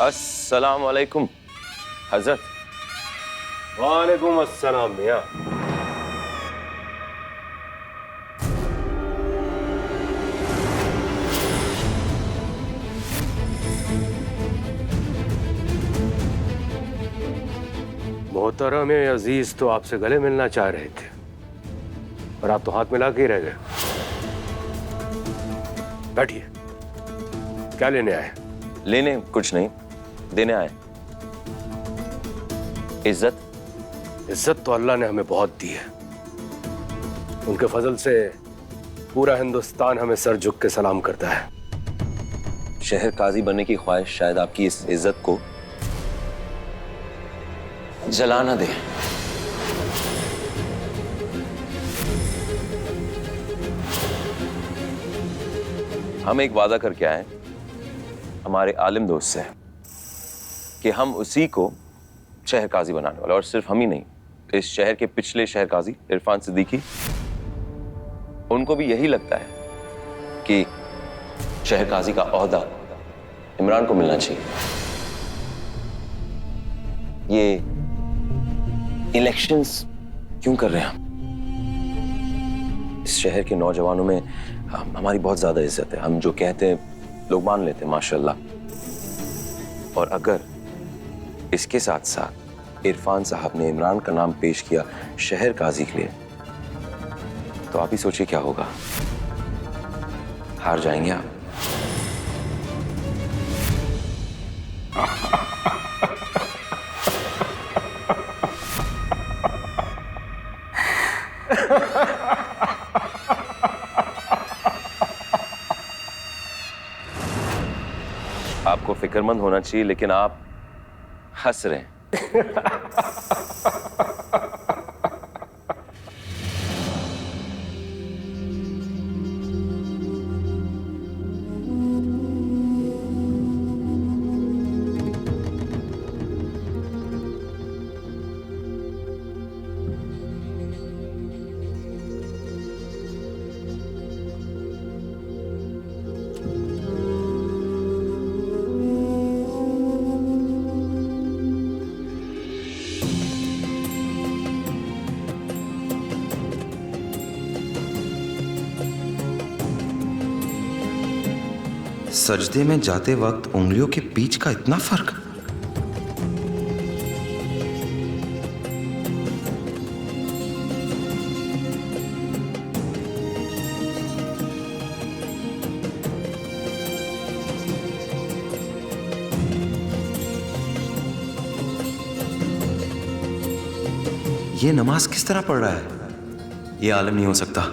अस्सलाम वालेकुम हजरत। वालेकुम अस्सलाम मियां। मोहतरम अजीज तो आपसे गले मिलना चाह रहे थे और आप तो हाथ मिला के ही रह गए। बैठिए, क्या लेने आए? लेने कुछ नहीं, देने आए। इज्जत। इज्जत तो अल्लाह ने हमें बहुत दी है। उनके फजल से पूरा हिंदुस्तान हमें सर झुक के सलाम करता है। शहर काजी बनने की ख्वाहिश शायद आपकी इस इज्जत को जला ना दे। हम एक वादा करके आए हमारे आलिम दोस्त से कि हम उसी को शहर काजी बनाने वाले, और सिर्फ हम ही नहीं, इस शहर के पिछले शहर काजी इरफान सिद्दीकी, उनको भी यही लगता है कि शहर काजी का ओहदा इमरान को मिलना चाहिए। ये इलेक्शंस क्यों कर रहे हैं हम? इस शहर के नौजवानों में हमारी बहुत ज्यादा इज्जत है। हम जो कहते हैं लोग मान लेते हैं माशाल्लाह। और अगर इसके साथ साथ इरफान साहब ने इमरान का नाम पेश किया शहर काजी के लिए, तो आप ही सोचिए क्या होगा। हार जाएंगे आप। आपको फिक्रमंद होना चाहिए, लेकिन आप हंस रहे हैं। सजदे में जाते वक्त उंगलियों के बीच का इतना फर्क। ये नमाज किस तरह पढ़ रहा है? ये आलिम नहीं हो सकता।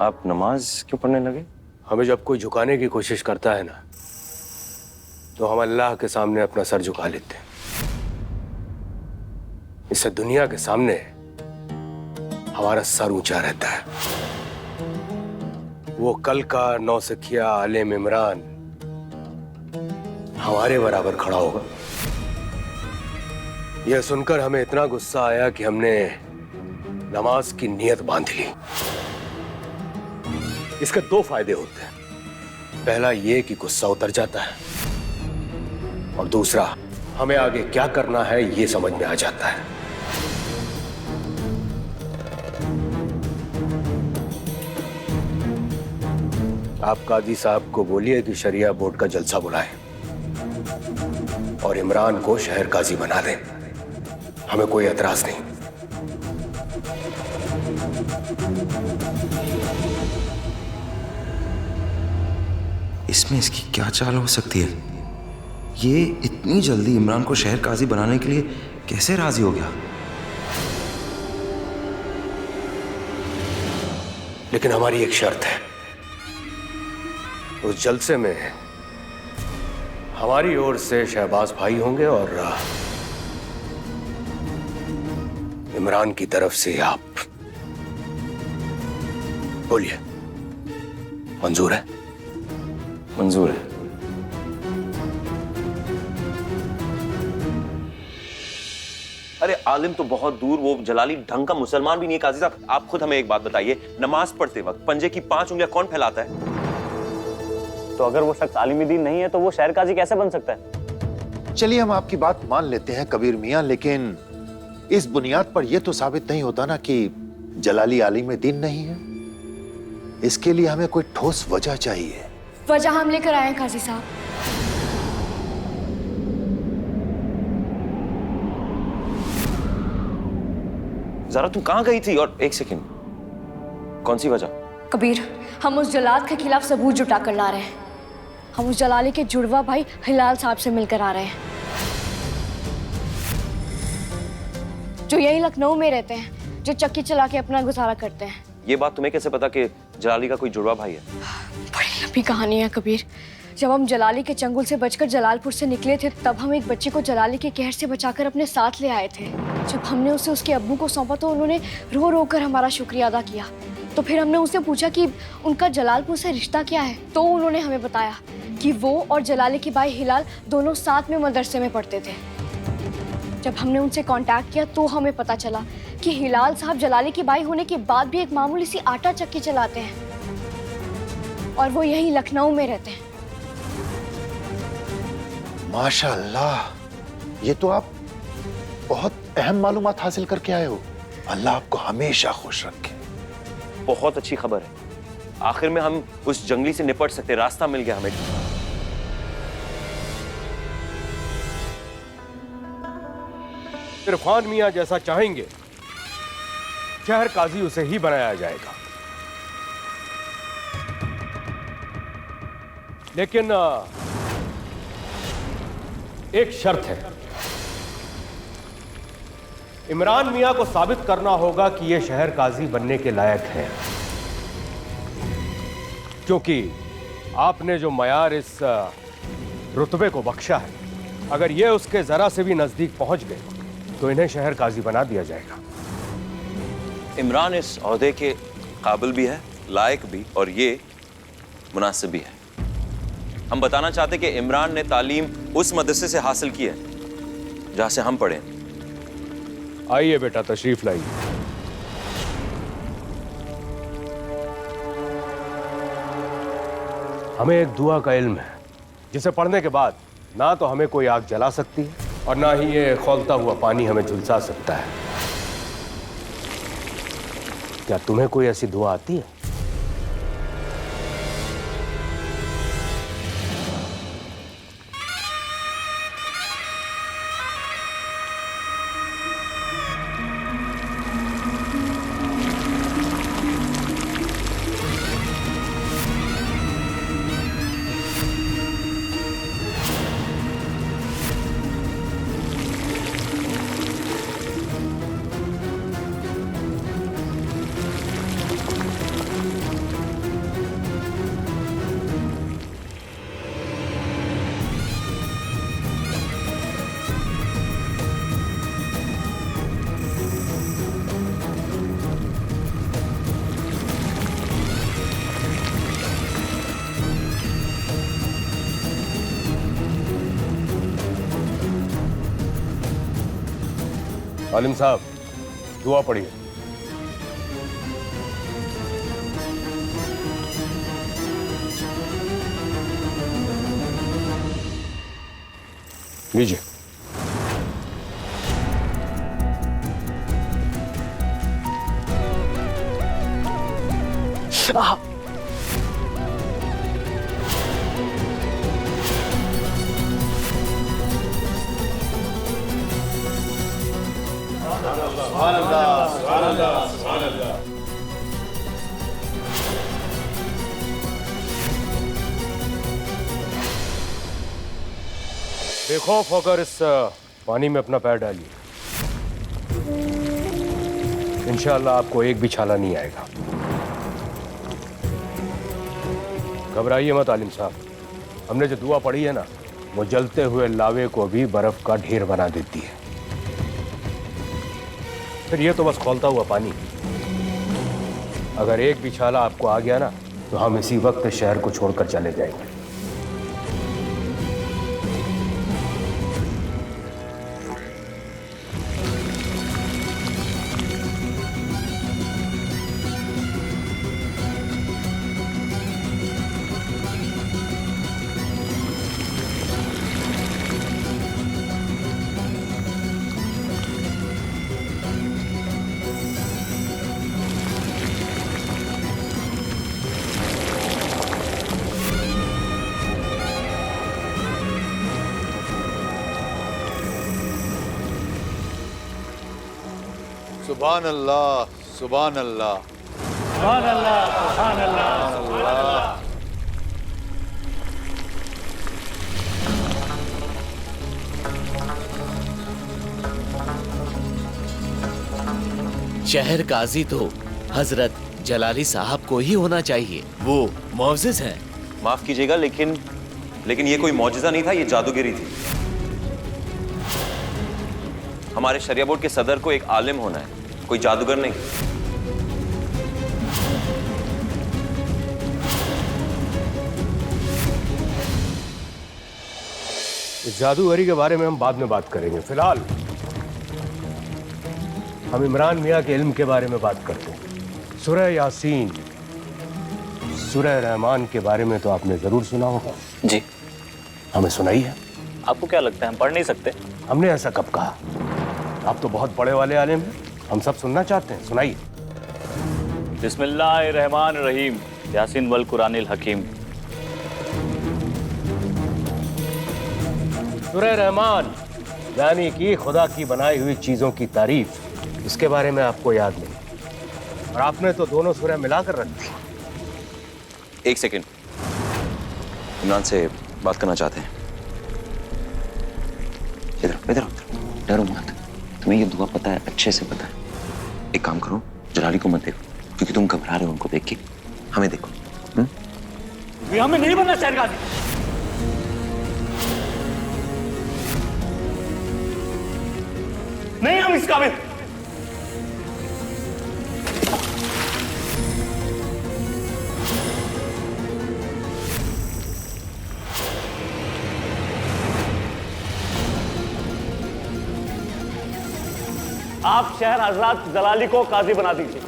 आप नमाज क्यों पढ़ने लगे? हमें जब कोई झुकाने की कोशिश करता है ना, तो हम अल्लाह के सामने अपना सर झुका लेते हैं। इससे दुनिया के सामने हमारा सर ऊंचा रहता है। वो कल का नौसिखिया आलिम इमरान हमारे बराबर खड़ा होगा। यह सुनकर हमें इतना गुस्सा आया कि हमने नमाज की नीयत बांध ली। इसके दो फायदे होते हैं। पहला ये कि गुस्सा उतर जाता है, और दूसरा हमें आगे क्या करना है ये समझ में आ जाता है। आप काजी साहब को बोलिए कि शरिया बोर्ड का जलसा बुलाएं और इमरान को शहर काजी बना दें। हमें कोई एतराज नहीं। इसमें इसकी क्या चाल हो सकती है? ये इतनी जल्दी इमरान को शहर काजी बनाने के लिए कैसे राजी हो गया? लेकिन हमारी एक शर्त है। उस जलसे में हमारी ओर से शहबाज भाई होंगे और इमरान की तरफ से आप। बोलिए, मंजूर है? मंजूर है। अरे आलिम तो बहुत दूर, वो जलाली ढंग का मुसलमान भी नहीं है। काजी साहब, आप खुद हमें एक बात बताइए, नमाज पढ़ते वक्त पंजे की 5 उंगलियां कौन फैलाता है? तो अगर वो शख्स आलिम दीन नहीं है तो वो शहर काजी कैसे बन सकता है? चलिए हम आपकी बात मान लेते हैं कबीर मियां, लेकिन इस बुनियाद पर यह तो साबित नहीं होता ना कि जलाली आलिम दीन नहीं है। इसके लिए हमें कोई ठोस वजह चाहिए। वजह हम लेकर आए हैं काजी साहब। जरा तुम कहां गई थी? और एक सेकंड, कौन सी वजह? कबीर, हम उस जलाद के खिलाफ सबूत जुटा कर ला रहे हैं। हम उस जलाली के जुड़वा भाई हिलाल साहब से मिलकर आ रहे हैं, जो यही लखनऊ में रहते हैं, जो चक्की चला के अपना गुजारा करते हैं। ये बात तुम्हें कैसे पता कि जलाली का कोई जुड़वा भाई है? बड़ी लंबी कहानी है कबीर। जब हम जलाली के चंगुल से बचकर जलालपुर से निकले थे, तब हम एक बच्चे को जलाली के कहर से बचाकर अपने साथ ले आए थे। जब हमने उसे उसके अब्बू को सौंपा तो उन्होंने रो रो कर हमारा शुक्रिया अदा किया। तो फिर हमने उससे पूछा कि उनका जलालपुर से रिश्ता क्या है, तो उन्होंने हमें बताया कि वो और जलाली के भाई हिलाल दोनों साथ में मदरसे में पढ़ते थे। जब हमने उनसे कांटेक्ट किया तो हमें पता चला कि हिलाल साहब जलाली के भाई होने के बाद भी एक मामूली सी आटा चक्की चलाते हैं और वो यहीं लखनऊ में रहते हैं। माशाअल्लाह, ये तो आप बहुत अहम मालूमात हासिल करके आए हो। अल्लाह आपको हमेशा खुश रखे। बहुत अच्छी खबर है, आखिर में हम उस जंगली से निपट सकते, रास्ता मिल गया हमें। इरफान मियां जैसा चाहेंगे शहर काजी उसे ही बनाया जाएगा, लेकिन एक शर्त है। इमरान मियां को साबित करना होगा कि यह शहर काजी बनने के लायक है, क्योंकि आपने जो मयार इस रुतबे को बख्शा है, अगर यह उसके जरा से भी नजदीक पहुंच गए तो इन्हें शहर काजी बना दिया जाएगा। इमरान इस ओहदे के काबिल भी है, लायक भी, और ये मुनासिब भी है। हम बताना चाहते कि इमरान ने तालीम उस मदरसे से हासिल की है जहां से हम पढ़े। आइए बेटा, तशरीफ लाइए। हमें एक दुआ का इल्म है जिसे पढ़ने के बाद ना तो हमें कोई आग जला सकती है और ना ही ये खौलता हुआ पानी हमें झुलसा सकता है। क्या तुम्हें कोई ऐसी दुआ आती है? आलिम साहब, दुआ पढ़िए। लीजिए। बेखौफ होकर इस पानी में अपना पैर डालिए। इंशाअल्लाह आपको एक भी छाला नहीं आएगा। घबराइए मत आलिम साहब, हमने जो दुआ पढ़ी है ना, वो जलते हुए लावे को भी बर्फ का ढेर बना देती है। फिर ये तो बस खौलता हुआ पानी। अगर एक भी छाला आपको आ गया ना, तो हम इसी वक्त शहर को छोड़कर चले जाएंगे। सुभान अल्लाह, सुभान अल्लाह। शहर काजी तो हजरत जलाली साहब को ही होना चाहिए, वो मुअज्जिज हैं। माफ कीजिएगा, लेकिन ये कोई मौजज़ा नहीं था, ये जादूगिरी थी। हमारे शरिया बोर्ड के सदर को एक आलिम होना है, कोई जादूगर नहीं। इस जादूगरी के बारे में हम बाद में बात करेंगे। फिलहाल हम इमरान मियाँ के इल्म के बारे में बात करते हैं। सूरह यासीन, सूरह रहमान के बारे में तो आपने जरूर सुना होगा। जी। हमें सुनाई है। आपको क्या लगता है हम पढ़ नहीं सकते? हमने ऐसा कब कहा? आप तो बहुत बड़े वाले आलिम हैं, हम सब सुनना चाहते हैं, सुनाइए। बिस्मिल्लाहिर्रहमानिर्रहीम, यासीन वल कुरानिल हकीम। सूरह रहमान यानी कि खुदा की बनाई हुई चीजों की तारीफ, इसके बारे में आपको याद नहीं और आपने तो दोनों सूरह मिलाकर रख दी। एक सेकंड, इमरान से बात करना चाहते हैं। इधर डरो मत, तुम्हें ये दुआ पता है, अच्छे से पता है। एक काम करो, जलाली को मत देखो, क्योंकि तुम घबरा रहे हो उनको देख के। हमें देखो। हमें नहीं बनना शहर काजी। नहीं हम इस काबिल। आप शहर हजरत जलाली को काजी बना दीजिए।